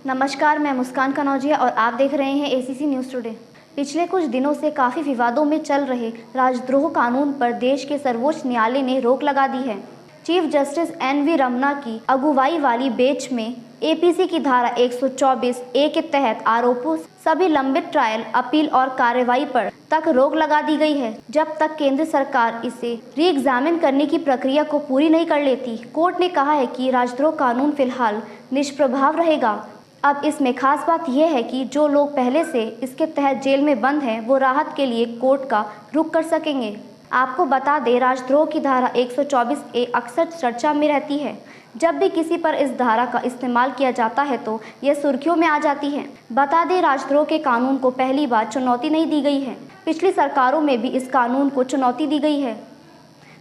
नमस्कार, मैं मुस्कान कनौजिया और आप देख रहे हैं एसीसी न्यूज़ टुडे। पिछले कुछ दिनों से काफ़ी विवादों में चल रहे राजद्रोह कानून पर देश के सर्वोच्च न्यायालय ने रोक लगा दी है। Chief justice NV. रमन्ना की अगुवाई वाली बेंच में एपीसी की धारा 124(a) के तहत आरोपों सभी लंबित ट्रायल, अपील और कार्रवाई पर तक रोक लगा दी गई है, जब तक केंद्र सरकार इसे री एग्जामिन करने की प्रक्रिया को पूरी नहीं कर लेती। कोर्ट ने कहा है कि राजद्रोह कानून फिलहाल निष्प्रभाव रहेगा। अब इसमें खास बात यह है कि जो लोग पहले से इसके तहत जेल में बंद हैं, वो राहत के लिए कोर्ट का रुख कर सकेंगे। आपको बता दें, राजद्रोह की धारा 124(a) अक्सर चर्चा में रहती है। जब भी किसी पर इस धारा का इस्तेमाल किया जाता है तो यह सुर्खियों में आ जाती है। बता दें, राजद्रोह के कानून को पहली बार चुनौती नहीं दी गई है। पिछली सरकारों में भी इस कानून को चुनौती दी गई है।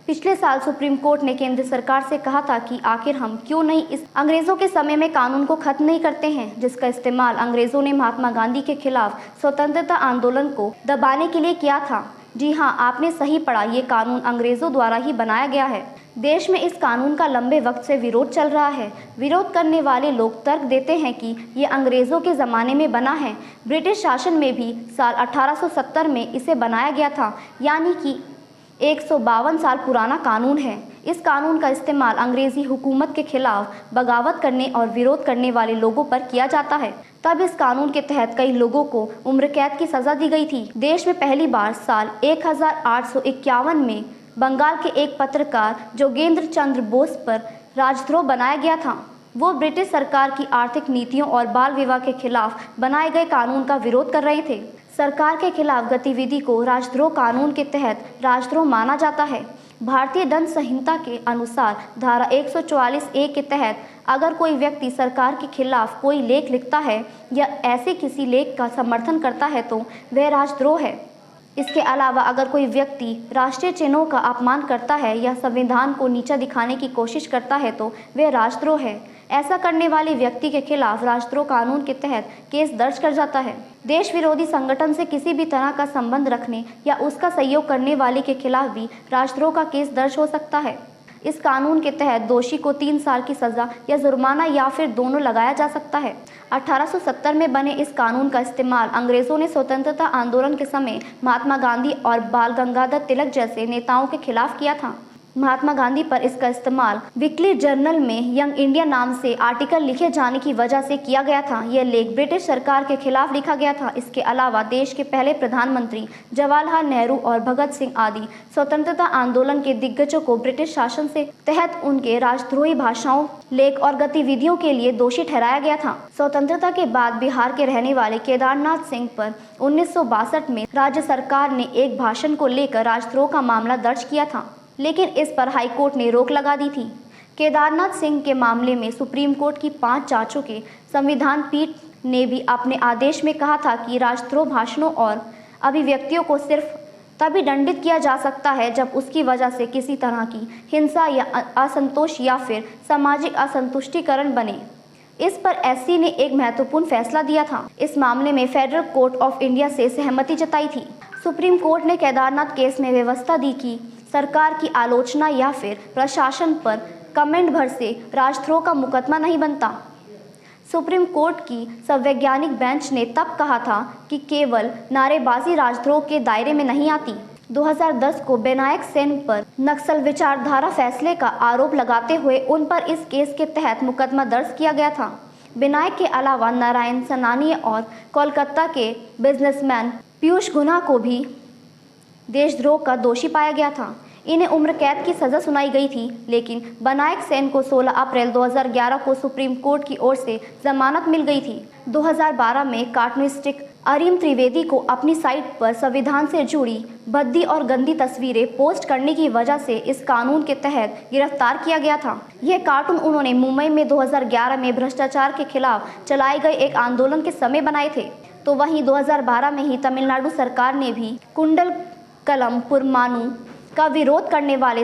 पिछले साल सुप्रीम कोर्ट ने केंद्र सरकार से कहा था कि आखिर हम क्यों नहीं इस अंग्रेज़ों के समय में कानून को खत्म नहीं करते हैं, जिसका इस्तेमाल अंग्रेज़ों ने महात्मा गांधी के खिलाफ स्वतंत्रता आंदोलन को दबाने के लिए किया था। जी हाँ, आपने सही पढ़ा, ये कानून अंग्रेज़ों द्वारा ही बनाया गया है। देश में इस कानून का लंबे वक्त से विरोध चल रहा है। विरोध करने वाले लोग तर्क देते हैं कि ये अंग्रेज़ों के ज़माने में बना है। ब्रिटिश शासन में भी साल 1870 में इसे बनाया गया था, यानी कि 152 साल पुराना कानून है। इस कानून का इस्तेमाल अंग्रेज़ी हुकूमत के खिलाफ बगावत करने और विरोध करने वाले लोगों पर किया जाता है। तब इस कानून के तहत कई लोगों को उम्र कैद की सज़ा दी गई थी। देश में पहली बार साल 1851 में बंगाल के एक पत्रकार जोगेंद्र चंद्र बोस पर राजद्रोह बनाया गया था। वो ब्रिटिश सरकार की आर्थिक नीतियों और बाल विवाह के खिलाफ बनाए गए कानून का विरोध कर रहे थे। सरकार के खिलाफ गतिविधि को राजद्रोह कानून के तहत राजद्रोह माना जाता है। भारतीय दंड संहिता के अनुसार धारा 144(a) के तहत अगर कोई व्यक्ति सरकार के खिलाफ कोई लेख लिखता है या ऐसे किसी लेख का समर्थन करता है तो वह राजद्रोह है। इसके अलावा अगर कोई व्यक्ति राष्ट्रीय चिन्हों का अपमान करता है या संविधान को नीचा दिखाने की कोशिश करता है तो वह राजद्रोह है। ऐसा करने वाले व्यक्ति के खिलाफ राजद्रोह कानून के तहत केस दर्ज कर जाता है। देश विरोधी संगठन से किसी भी तरह का संबंध रखने या उसका सहयोग करने वाले के खिलाफ भी राजद्रोह का केस दर्ज हो सकता है। इस कानून के तहत दोषी को 3 साल की सज़ा या जुर्माना या फिर दोनों लगाया जा सकता है। 1870 में बने इस कानून का इस्तेमाल अंग्रेज़ों ने स्वतंत्रता आंदोलन के समय महात्मा गांधी और बाल गंगाधर तिलक जैसे नेताओं के खिलाफ किया था। महात्मा गांधी पर इसका इस्तेमाल वीकली जर्नल में यंग इंडिया नाम से आर्टिकल लिखे जाने की वजह से किया गया था। यह लेख ब्रिटिश सरकार के खिलाफ लिखा गया था। इसके अलावा देश के पहले प्रधानमंत्री जवाहरलाल नेहरू और भगत सिंह आदि स्वतंत्रता आंदोलन के दिग्गजों को ब्रिटिश शासन से तहत उनके राजद्रोही भाषाओं, लेख और गतिविधियों के लिए दोषी ठहराया गया था। स्वतंत्रता के बाद बिहार के रहने वाले केदारनाथ सिंह पर 1962 में राज्य सरकार ने एक भाषण को लेकर राजद्रोह का मामला दर्ज किया था, लेकिन इस पर हाईकोर्ट ने रोक लगा दी थी। केदारनाथ सिंह के मामले में सुप्रीम कोर्ट की 5 जांचों के संविधान पीठ ने भी अपने आदेश में कहा था कि राजद्रोह भाषणों और अभिव्यक्तियों को सिर्फ तभी दंडित किया जा सकता है जब उसकी वजह से किसी तरह की हिंसा या असंतोष या फिर सामाजिक असंतुष्टिकरण बने। इस पर एससी ने एक महत्वपूर्ण फैसला दिया था। इस मामले में फेडरल कोर्ट ऑफ इंडिया से सहमति जताई थी। सुप्रीम कोर्ट ने केदारनाथ केस में व्यवस्था दी कि सरकार की आलोचना या फिर प्रशासन पर कमेंट भर से राजद्रोह का मुकदमा नहीं बनता। सुप्रीम कोर्ट की संवैधानिक बेंच ने तब कहा था कि केवल नारेबाजी राजद्रोह के दायरे में नहीं आती। 2010 को बेनायक सेन पर नक्सल विचारधारा फैसले का आरोप लगाते हुए उन पर इस केस के तहत मुकदमा दर्ज किया गया था। बेनायक के अलावा नारायण सनानी और कोलकाता के बिजनेसमैन पीयूष गुहा को भी देशद्रोह का दोषी पाया गया था। इन्हें उम्र कैद की सज़ा सुनाई गई थी, लेकिन बेनायक सेन को 16 अप्रैल 2011 को सुप्रीम कोर्ट की ओर से जमानत मिल गई थी। 2012 में कार्टूनिस्ट अरीम त्रिवेदी को अपनी साइट पर संविधान से जुड़ी भद्दी और गंदी तस्वीरें पोस्ट करने की वजह से इस कानून के तहत गिरफ्तार किया गया था। यह कार्टून उन्होंने मुंबई में 2011 में भ्रष्टाचार के खिलाफ चलाए गए एक आंदोलन के समय बनाए थे। तो वहीं 2012 में ही तमिलनाडु सरकार ने भी कुंडल कलम पुरमाणु का विरोध करने वाले